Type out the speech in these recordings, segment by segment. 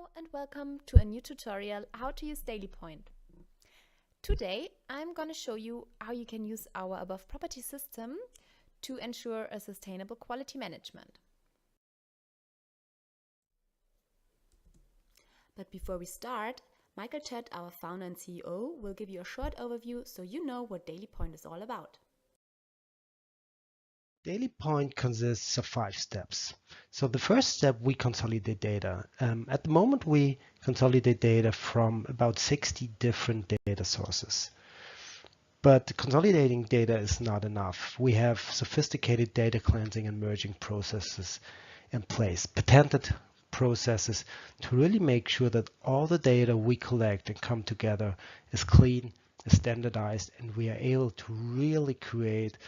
Hello and welcome to a new tutorial how to use dailypoint. Today I'm going to show you how you can use our above property system to ensure a sustainable quality management. But before we start, Michael Chett, our founder and CEO, will give you a short overview so you know what dailypoint is all about. dailypoint consists of 5 steps. So the first step, we consolidate data. At the moment, we consolidate data from about 60 different data sources. But consolidating data is not enough. We have sophisticated data cleansing and merging processes in place, patented processes to really make sure that all the data we collect and come together is clean, is standardized, and we are able to really create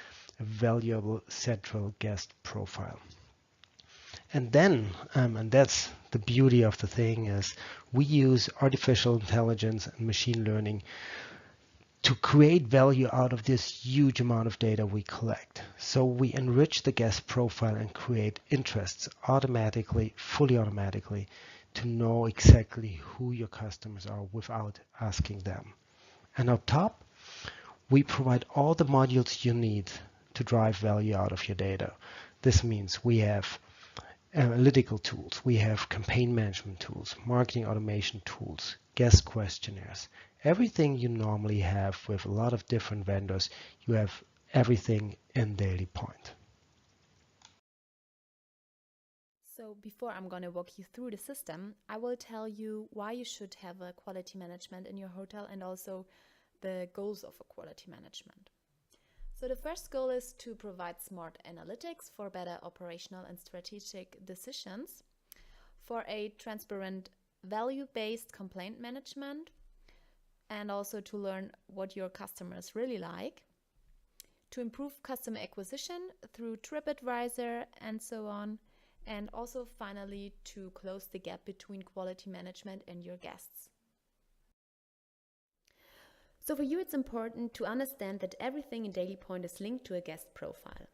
a valuable central guest profile. And then, and that's the beauty of the thing, is we use artificial intelligence and machine learning to create value out of this huge amount of data we collect. So we enrich the guest profile and create interests automatically, fully automatically, to know exactly who your customers are without asking them. And on top, we provide all the modules you need to drive value out of your data. This means we have analytical tools, we have campaign management tools, marketing automation tools, guest questionnaires. Everything you normally have with a lot of different vendors, you have everything in dailypoint. So before I'm going to walk you through the system, I will tell you why you should have a quality management in your hotel and also the goals of a quality management. So the first goal is to provide smart analytics for better operational and strategic decisions, for a transparent value-based complaint management, and also to learn what your customers really like, to improve customer acquisition through TripAdvisor and so on, and also finally to close the gap between quality management and your guests. So for you, it's important to understand that everything in dailypoint is linked to a guest profile.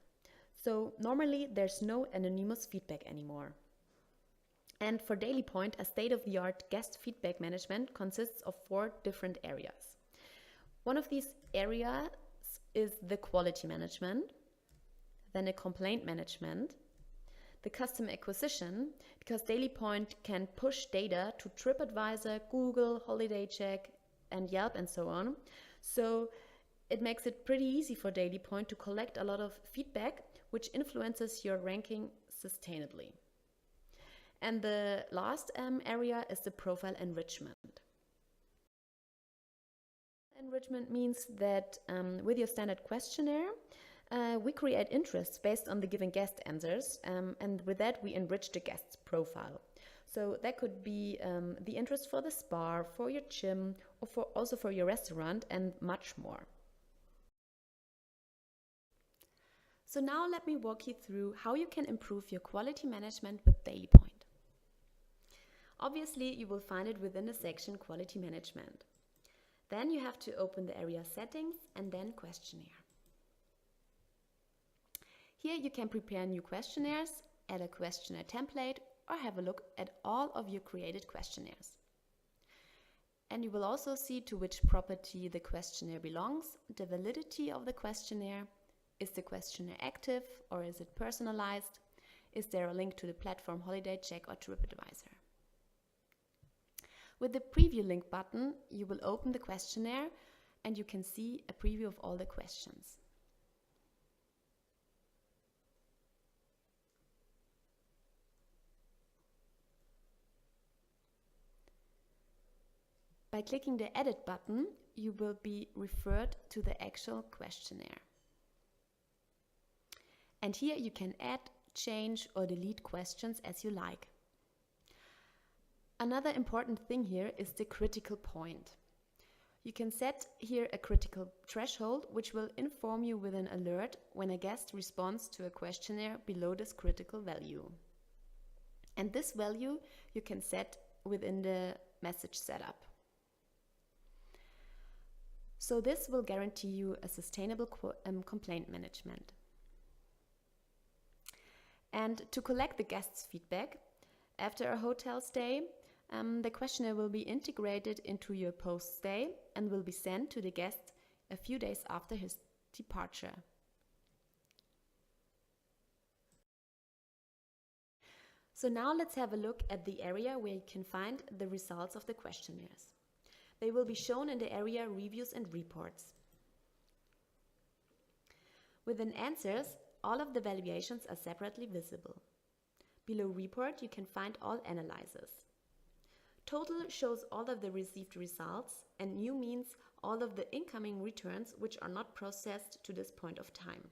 So normally there's no anonymous feedback anymore. And for dailypoint, a state-of-the-art guest feedback management consists of 4 different areas. One of these areas is the quality management, then a complaint management, the customer acquisition, because dailypoint can push data to TripAdvisor, Google, HolidayCheck, and Yelp and so on. So it makes it pretty easy for dailypoint to collect a lot of feedback, which influences your ranking sustainably. And the last area is the profile enrichment. Enrichment means that with your standard questionnaire, we create interests based on the given guest answers, and with that we enrich the guest's profile. So that could be the interest for the spa, for your gym, or also for your restaurant, and much more. So now let me walk you through how you can improve your quality management with dailypoint. Obviously, you will find it within the section Quality Management. Then you have to open the area Settings and then Questionnaire. Here you can prepare new questionnaires, add a questionnaire template, or have a look at all of your created questionnaires. And you will also see to which property the questionnaire belongs, the validity of the questionnaire, is the questionnaire active or is it personalized, is there a link to the platform HolidayCheck or TripAdvisor. With the preview link button, you will open the questionnaire and you can see a preview of all the questions. By clicking the Edit button, you will be referred to the actual questionnaire. And here you can add, change, or delete questions as you like. Another important thing here is the critical point. You can set here a critical threshold, which will inform you with an alert when a guest responds to a questionnaire below this critical value. And this value you can set within the message setup. So this will guarantee you a sustainable complaint management. And to collect the guest's feedback after a hotel stay, The questionnaire will be integrated into your post stay and will be sent to the guest a few days after his departure. So now let's have a look at the area where you can find the results of the questionnaires. They will be shown in the area Reviews and Reports. Within Answers, all of the valuations are separately visible. Below Report, you can find all analyses. Total shows all of the received results, and New means all of the incoming returns which are not processed to this point of time.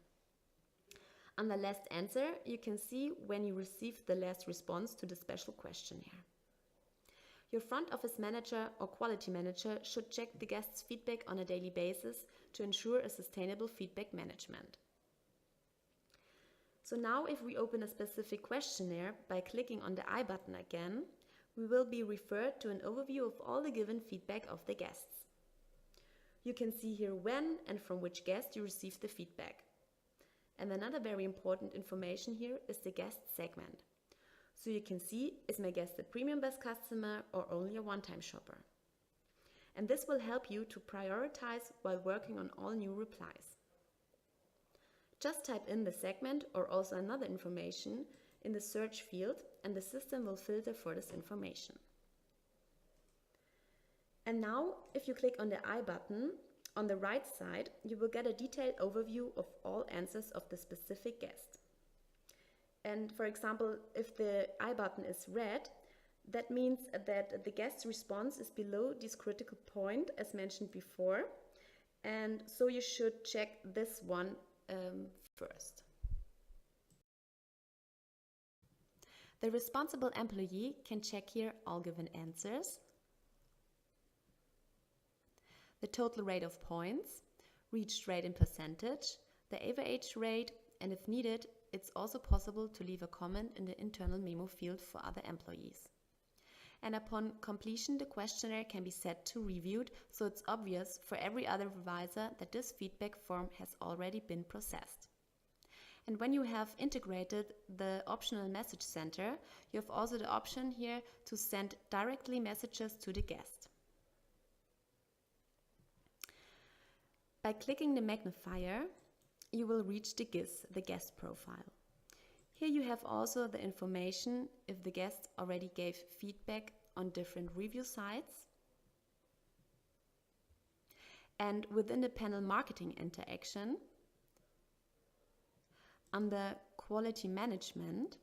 On the last answer, you can see when you received the last response to the special questionnaire. Your front office manager or quality manager should check the guests' feedback on a daily basis to ensure a sustainable feedback management. So now if we open a specific questionnaire by clicking on the I button again, we will be referred to an overview of all the given feedback of the guests. You can see here when and from which guest you received the feedback. And another very important information here is the guest segment. So you can see, is my guest a premium best customer or only a one-time shopper? And this will help you to prioritize while working on all new replies. Just type in the segment or also another information in the search field and the system will filter for this information. And now, if you click on the I button, on the right side, you will get a detailed overview of all answers of the specific guest. And for example, if the I button is red, that means that the guest's response is below this critical point as mentioned before. And so you should check this one first. The responsible employee can check here all given answers, the total rate of points, reached rate in percentage, the average rate, and if needed, it's also possible to leave a comment in the internal memo field for other employees. And upon completion, the questionnaire can be set to reviewed, so it's obvious for every other reviser that this feedback form has already been processed. And when you have integrated the optional message center, you have also the option here to send directly messages to the guest. By clicking the magnifier, you will reach the GIS, the guest profile. Here you have also the information if the guest already gave feedback on different review sites. And within the panel marketing interaction, under quality management,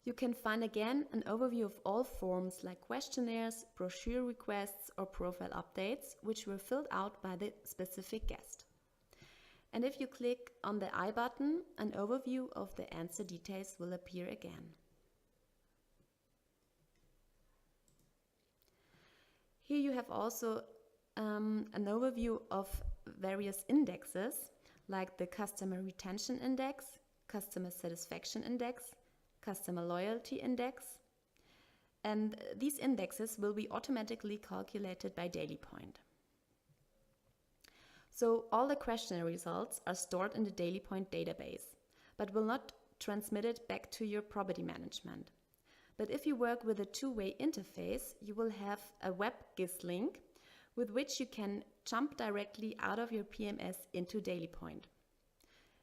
you can find again an overview of all forms like questionnaires, brochure requests or profile updates which were filled out by the specific guest. And if you click on the I button, an overview of the answer details will appear again. Here you have also an overview of various indexes like the customer retention index, customer satisfaction index, customer loyalty index, and these indexes will be automatically calculated by dailypoint. So all the questionnaire results are stored in the dailypoint database, but will not transmitted back to your property management. But if you work with a two-way interface, you will have a web GIS link with which you can jump directly out of your PMS into dailypoint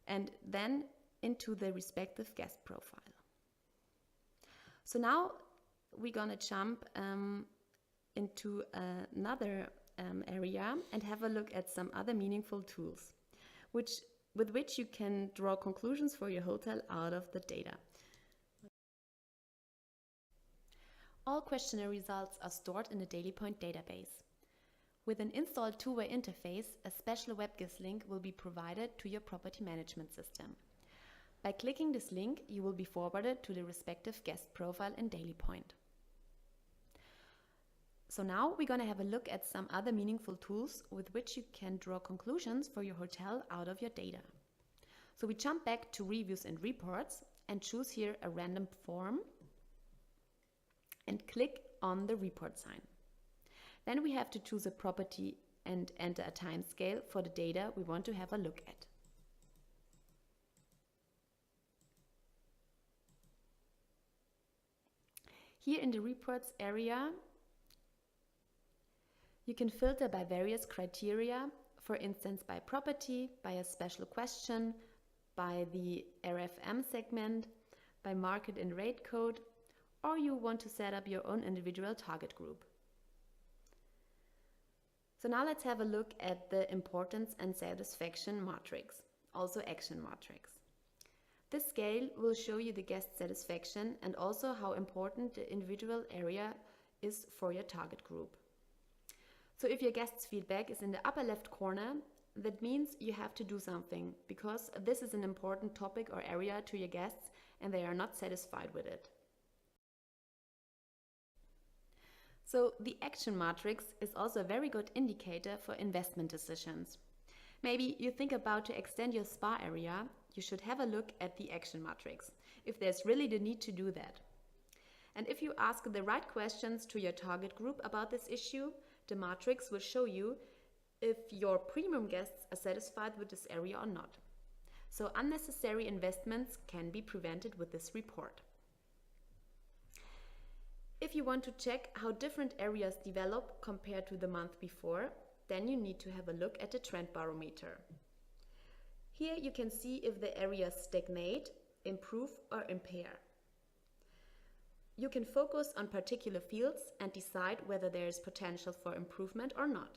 and then into the respective guest profile. So now we're gonna jump into another area and have a look at some other meaningful tools with which you can draw conclusions for your hotel out of the data. All questionnaire results are stored in the dailypoint database. With an installed two-way interface, a special WebGIS link will be provided to your property management system. By clicking this link, you will be forwarded to the respective guest profile in dailypoint. So now we're going to have a look at some other meaningful tools with which you can draw conclusions for your hotel out of your data. So we jump back to Reviews and Reports and choose here a random form and click on the report sign. Then we have to choose a property and enter a time scale for the data we want to have a look at. Here in the reports area, you can filter by various criteria, for instance by property, by a special question, by the RFM segment, by market and rate code, or you want to set up your own individual target group. So now let's have a look at the importance and satisfaction matrix, also action matrix. This scale will show you the guest satisfaction and also how important the individual area is for your target group. So if your guest's feedback is in the upper left corner, that means you have to do something because this is an important topic or area to your guests and they are not satisfied with it. So the action matrix is also a very good indicator for investment decisions. Maybe you think about to extend your spa area, you should have a look at the action matrix, if there's really the need to do that. And if you ask the right questions to your target group about this issue, the matrix will show you if your premium guests are satisfied with this area or not. So unnecessary investments can be prevented with this report. If you want to check how different areas develop compared to the month before, then you need to have a look at the trend barometer. Here you can see if the areas stagnate, improve or impair. You can focus on particular fields and decide whether there is potential for improvement or not.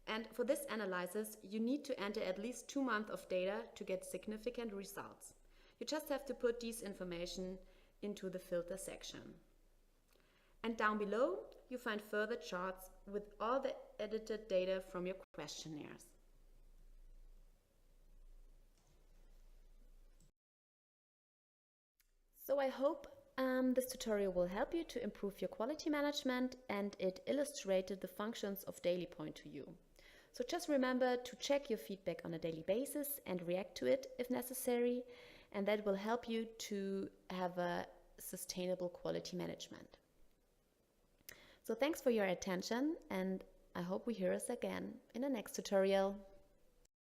And for this analysis, you need to enter at least 2 months of data to get significant results. You just have to put these information into the filter section. And down below, you find further charts with all the edited data from your questionnaires. So I hope this tutorial will help you to improve your quality management and it illustrated the functions of dailypoint to you. So just remember to check your feedback on a daily basis and react to it if necessary, and that will help you to have a sustainable quality management. So thanks for your attention and I hope we hear us again in the next tutorial.